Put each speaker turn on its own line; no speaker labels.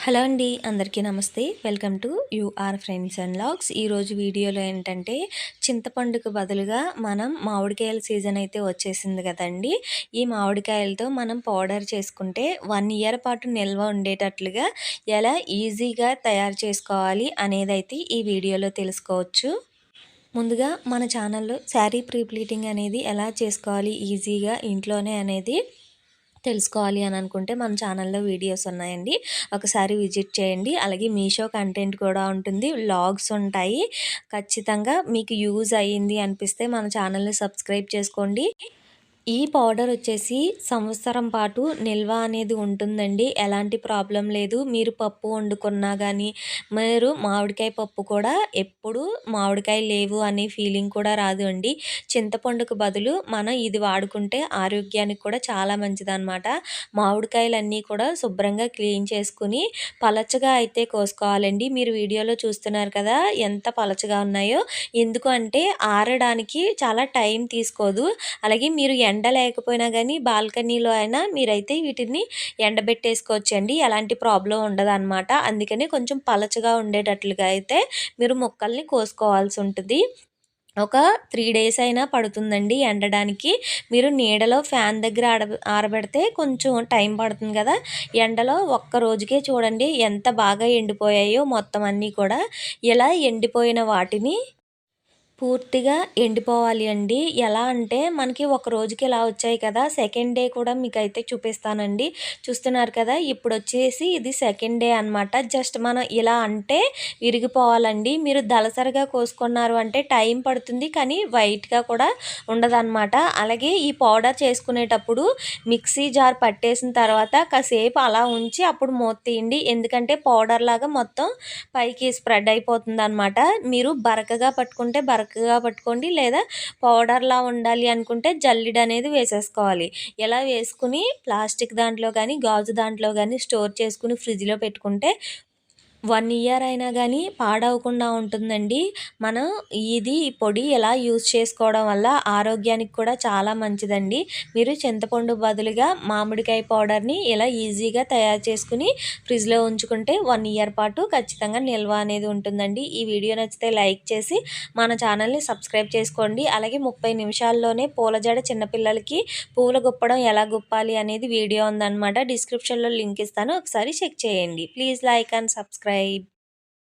Hello అండి. అందరికీ నమస్తే. Welcome to your friends and logs. ఈరోజు వీడియోలో ఏంటంటే చింతపండుకు బదులుగా మనం మామిడికాయల సీజన్ అయితే వచ్చేసింది కదండీ. ఈ మామిడికాయలతో మనం పౌడర్ చేసుకుంటే 1 ఇయర్ పాటు నిల్వ ఉండేటట్లుగా ఎలా ఈజీగా తయారు చేసుకోవాలి అనేదైతే ఈ వీడియోలో తెలుసుకోవచ్చు. ముందుగా మన ఛానల్లో శారీ ప్రీ ప్లీటింగ్ అనేది ఎలా చేసుకోవాలి ఈజీగా ఇంట్లోనే అనేది తెలుసుకోవాలి అని అనుకుంటే మన ఛానల్లో వీడియోస్ ఉన్నాయండి. ఒకసారి విజిట్ చేయండి. అలాగే మీషో కంటెంట్ కూడా ఉంటుంది, వ్లాగ్స్ ఉంటాయి. ఖచ్చితంగా మీకు యూజ్ అయ్యింది అనిపిస్తే మన ఛానల్ని సబ్స్క్రైబ్ చేసుకోండి. ఈ పౌడర్ వచ్చేసి సంవత్సరం పాటు నిల్వ అనేది ఉంటుందండి. ఎలాంటి ప్రాబ్లం లేదు. మీరు పప్పు వండుకున్నా కానీ, మీరు మామిడికాయ పప్పు కూడా ఎప్పుడు మామిడికాయ లేవు అనే ఫీలింగ్ కూడా రాదు అండి. చింతపండుకు బదులు మనం ఇది వాడుకుంటే ఆరోగ్యానికి కూడా చాలా మంచిదన్నమాట. మామిడికాయలన్నీ కూడా శుభ్రంగా క్లీన్ చేసుకుని పలచగా అయితే కోసుకోవాలండి. మీరు వీడియోలో చూస్తున్నారు కదా ఎంత పలచగా ఉన్నాయో. ఎందుకు అంటే ఆరడానికి చాలా టైం తీసుకోదు. అలాగే మీరు ఎండ లేకపోయినా కానీ బాల్కనీలో అయినా మీరైతే వీటిని ఎండబెట్టేసుకోవచ్చండి. ఎలాంటి ప్రాబ్లం ఉండదన్నమాట. అందుకని కొంచెం పలచగా ఉండేటట్లుగా అయితే మీరు ముక్కల్ని కోసుకోవాల్సి ఉంటుంది. ఒక 3 డేస్ అయినా పడుతుందండి ఎండడానికి. మీరు నీడలో ఫ్యాన్ దగ్గర ఆరబెడితే కొంచెం టైం పడుతుంది కదా. ఎండలో ఒక్క రోజుకే చూడండి ఎంత బాగా ఎండిపోయాయో మొత్తం అన్నీ కూడా. ఇలా ఎండిపోయిన వాటిని పూర్తిగా ఎండిపోవాలి అండి. ఎలా అంటే మనకి ఒక రోజుకి ఇలా వచ్చాయి కదా, సెకండ్ డే కూడా మీకైతే చూపిస్తానండి. చూస్తున్నారు కదా, ఇప్పుడు వచ్చేసి ఇది సెకండ్ డే అనమాట. జస్ట్ మనం ఇలా అంటే విరిగిపోవాలండి. మీరు దళసరిగా కోసుకున్నారు అంటే టైం పడుతుంది, కానీ వైట్గా కూడా ఉండదన్నమాట. అలాగే ఈ పౌడర్ చేసుకునేటప్పుడు మిక్సీ జార్ పట్టేసిన తర్వాత కాసేపు అలా ఉంచి అప్పుడు మూత తీయండి. ఎందుకంటే పౌడర్ లాగా మొత్తం పైకి స్ప్రెడ్ అయిపోతుంది అనమాట. మీరు బరకగా పట్టుకోండి, లేదా పౌడర్లా ఉండాలి అనుకుంటే జల్లిడ అనేది వేసేసుకోవాలి. ఇలా వేసుకుని ప్లాస్టిక్ దాంట్లో కానీ గాజు దాంట్లో కానీ స్టోర్ చేసుకుని ఫ్రిడ్జ్లో పెట్టుకుంటే 1 ఇయర్ అయినా కానీ పాడవకుండా ఉంటుందండి. మనం ఈ పొడి ఎలా యూజ్ చేసుకోవడం వల్ల ఆరోగ్యానికి కూడా చాలా మంచిదండి. మీరు చింతపండు బదులుగా మామిడికాయ పౌడర్ని ఇలా ఈజీగా తయారు చేసుకుని ఫ్రిడ్జ్లో ఉంచుకుంటే 1 ఇయర్ పాటు ఖచ్చితంగా నిల్వ అనేది ఉంటుందండి. ఈ వీడియో నచ్చితే లైక్ చేసి మన ఛానల్ని సబ్స్క్రైబ్ చేసుకోండి. అలాగే 30 నిమిషాల్లోనే పూల జడ చిన్నపిల్లలకి పూల గుప్పడం ఎలా గుప్పాలి అనేది వీడియో ఉందన్నమాట. డిస్క్రిప్షన్లో లింక్ ఇస్తాను, ఒకసారి చెక్ చేయండి. Please like and subscribe.